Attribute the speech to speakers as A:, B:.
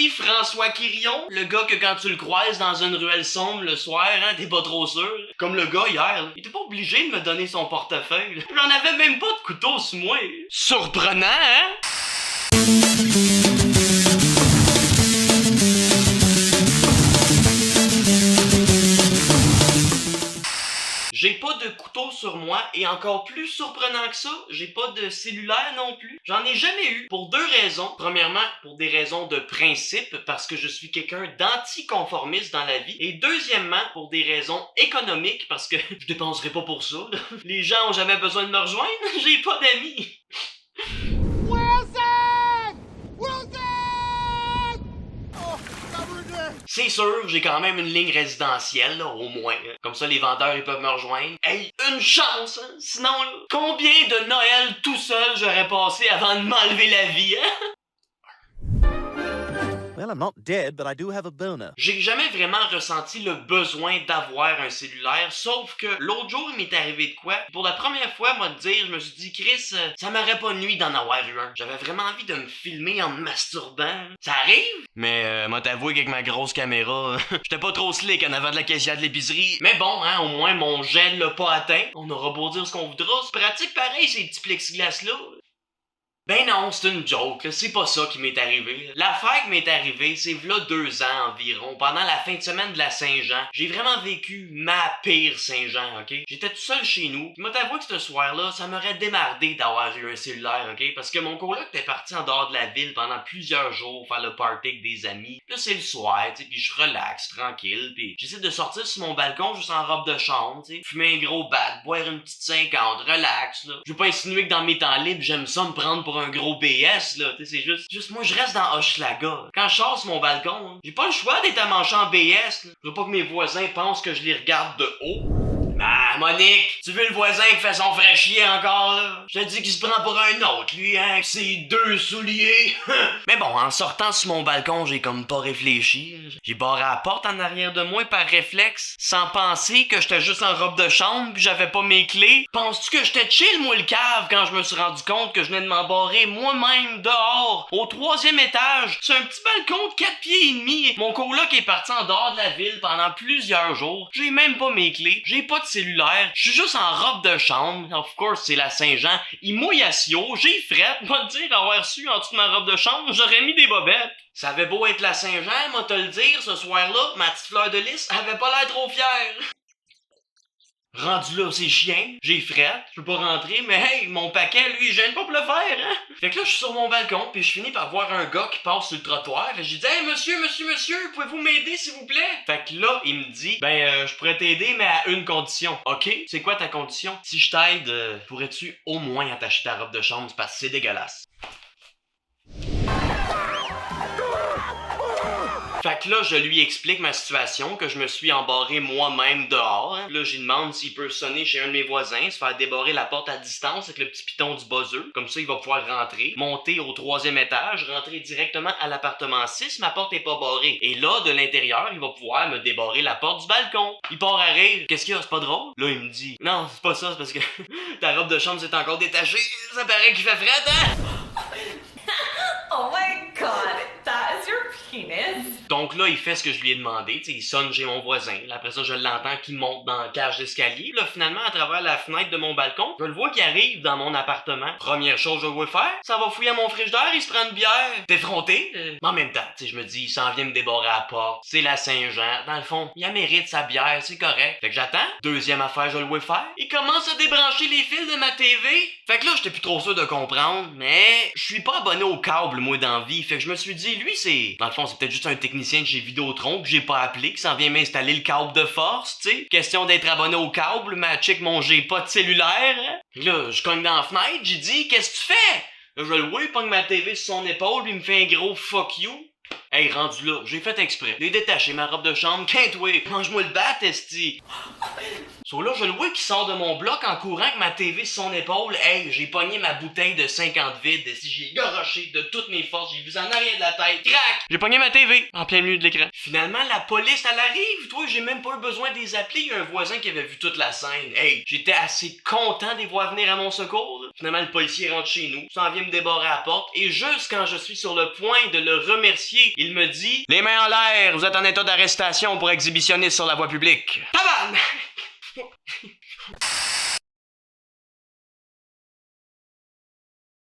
A: Oui, François Quirion, le gars que quand tu le croises dans une ruelle sombre le soir, hein, t'es pas trop sûr. Comme le gars hier, là. Il était pas obligé de me donner son portefeuille. J'en avais même pas de couteau sur moi. Surprenant, hein? J'ai pas de couteau sur moi et encore plus surprenant que ça, j'ai pas de cellulaire non plus. J'en ai jamais eu pour deux raisons. Premièrement, pour des raisons de principe parce que je suis quelqu'un d'anticonformiste dans la vie et deuxièmement, pour des raisons économiques parce que je dépenserai pas pour ça. Les gens ont jamais besoin de me rejoindre, j'ai pas d'amis. C'est sûr, j'ai quand même une ligne résidentielle, là, au moins. Comme ça, les vendeurs, ils peuvent me rejoindre. Hey, une chance, hein? Sinon, là, combien de Noël tout seul j'aurais passé avant de m'enlever la vie, hein?
B: Well, I'm not dead, but I do have a boner.
A: J'ai jamais vraiment ressenti le besoin d'avoir un cellulaire, sauf que l'autre jour, il m'est arrivé de quoi? Pour la première fois, moi, de dire, je me suis dit, Chris, ça m'aurait pas nuit d'en avoir eu un. J'avais vraiment envie de me filmer en me masturbant. Ça arrive? Mais, moi, t'avouer qu'avec ma grosse caméra, j'étais pas trop slick en avant de la caissière de l'épicerie. Mais bon, hein, au moins, mon gel l'a pas atteint. On aura beau dire ce qu'on voudra. C'est pratique pareil, ces petits plexiglas-là. Ben non, c'est une joke, là. C'est pas ça qui m'est arrivé. L'affaire qui m'est arrivée, c'est v'là 2 ans environ, pendant la fin de semaine de la Saint-Jean. J'ai vraiment vécu ma pire Saint-Jean, ok? J'étais tout seul chez nous, pis moi t'avoue que ce soir-là, ça m'aurait démardé d'avoir eu un cellulaire, ok? Parce que mon coloc était parti en dehors de la ville pendant plusieurs jours faire le party avec des amis. Là c'est le soir, tu sais, pis je relaxe, tranquille, pis j'essaie de sortir sur mon balcon juste en robe de chambre, tu sais, fumer un gros bat, boire une petite 50, relax, là. Je veux pas insinuer que dans mes temps libres, j'aime ça me prendre pour un gros BS, là, tu sais, c'est juste moi je reste dans Hochelaga. Quand je sors sur mon balcon, hein, j'ai pas le choix d'être amanché en BS, là. Je veux pas que mes voisins pensent que je les regarde de haut. Ah, Monique, tu veux le voisin qui fait son vrai chier encore, là? Je te dis qu'il se prend pour un autre, lui, hein, avec ses 2 souliers. Mais bon, en sortant sur mon balcon, j'ai comme pas réfléchi. J'ai barré la porte en arrière de moi par réflexe, sans penser que j'étais juste en robe de chambre pis j'avais pas mes clés. Penses-tu que j'étais chill, moi, le cave, quand je me suis rendu compte que je venais de m'embarrer moi-même dehors, au 3e étage, sur un petit balcon de 4 pieds et demi. Mon coloc est parti en dehors de la ville pendant plusieurs jours. J'ai même pas mes clés, j'ai pas de cellulaire, je suis juste en robe de chambre. Of course, c'est la Saint-Jean. Il mouille à Sio, j'ai frette. Moi te dire, avoir su en dessous de ma robe de chambre, j'aurais mis des bobettes. Ça avait beau être la Saint-Jean, moi te le dire, ce soir-là, ma petite fleur de lys avait pas l'air trop fière. Rendu là, c'est chien, j'ai frette, je peux pas rentrer, mais hey, mon paquet, lui, il gêne pas pour le faire, hein? Fait que là, je suis sur mon balcon, puis je finis par voir un gars qui passe sur le trottoir, et j'ai dit « Hey, monsieur, pouvez-vous m'aider, s'il vous plaît? » Fait que là, il me dit « Ben, je pourrais t'aider, mais à une condition. » « Ok, c'est quoi ta condition? Si je t'aide, pourrais-tu au moins attacher ta robe de chambre, parce que c'est dégueulasse. » Fait que là, je lui explique ma situation, que je me suis embarré moi-même dehors. Hein. Là, j'y demande s'il peut sonner chez un de mes voisins, se faire débarrer la porte à distance avec le petit piton du buzzer. Comme ça, il va pouvoir rentrer, monter au 3e étage, rentrer directement à l'appartement 6, ma porte est pas barrée. Et là, de l'intérieur, il va pouvoir me débarrer la porte du balcon. Il part à rire. Qu'est-ce qu'il y a? C'est pas drôle? Là, il me dit, non, c'est pas ça, c'est parce que ta robe de chambre s'est encore détachée. Ça paraît qu'il fait frais, hein?
C: Oh my god, that is your penis.
A: Donc là, il fait ce que je lui ai demandé, tu sais, il sonne chez mon voisin. Là, après ça, je l'entends qu'il monte dans la cage d'escalier. Là, finalement, à travers la fenêtre de mon balcon, je le vois qui arrive dans mon appartement. Première chose que je vais faire, ça va fouiller à mon frigidaire, il se prend une bière. T'es effronté? Mais en même temps, tu sais, je me dis, il s'en vient me débarrer à la porte. C'est la Saint-Jean. Dans le fond, il a mérite sa bière, c'est correct. Fait que j'attends. Deuxième affaire, je le vois faire. Il commence à débrancher les fils de ma TV. Fait que là, j'étais plus trop sûr de comprendre, mais je suis pas abonné au câble, moi, dans vie. Fait que je me suis dit, lui, c'est... Dans le fond, c'est peut-être juste un technicien de chez Vidéotron que j'ai pas appelé, qui s'en vient m'installer le câble de force, tu sais. Question d'être abonné au câble, ma chick, mon j'ai pas de cellulaire. Hein? Là, je cogne dans la fenêtre, j'ai dit, qu'est-ce que tu fais? Là, je le vois, il pogne ma TV sur son épaule, puis il me fait un gros fuck you. Hey, rendu là, j'ai fait exprès. J'ai détaché ma robe de chambre, quinte-toi, mange-moi le bat, esti. So là, je le vois qui sort de mon bloc en courant avec ma TV sur son épaule. Hey, j'ai pogné ma bouteille de 50 vides. Si j'ai garoché de toutes mes forces, j'ai vu en arrière de la tête. Crac! J'ai pogné ma TV en plein milieu de l'écran. Finalement, la police, elle arrive. Toi, j'ai même pas eu besoin de les appeler. Il y a un voisin qui avait vu toute la scène. Hey, j'étais assez content de les voir venir à mon secours. Là. Finalement, le policier rentre chez nous, s'en vient me débarrer à la porte. Et juste quand je suis sur le point de le remercier, il me dit « Les mains en l'air, vous êtes en état d'arrestation pour exhibitionniste sur la voie publique. » Tabarnak!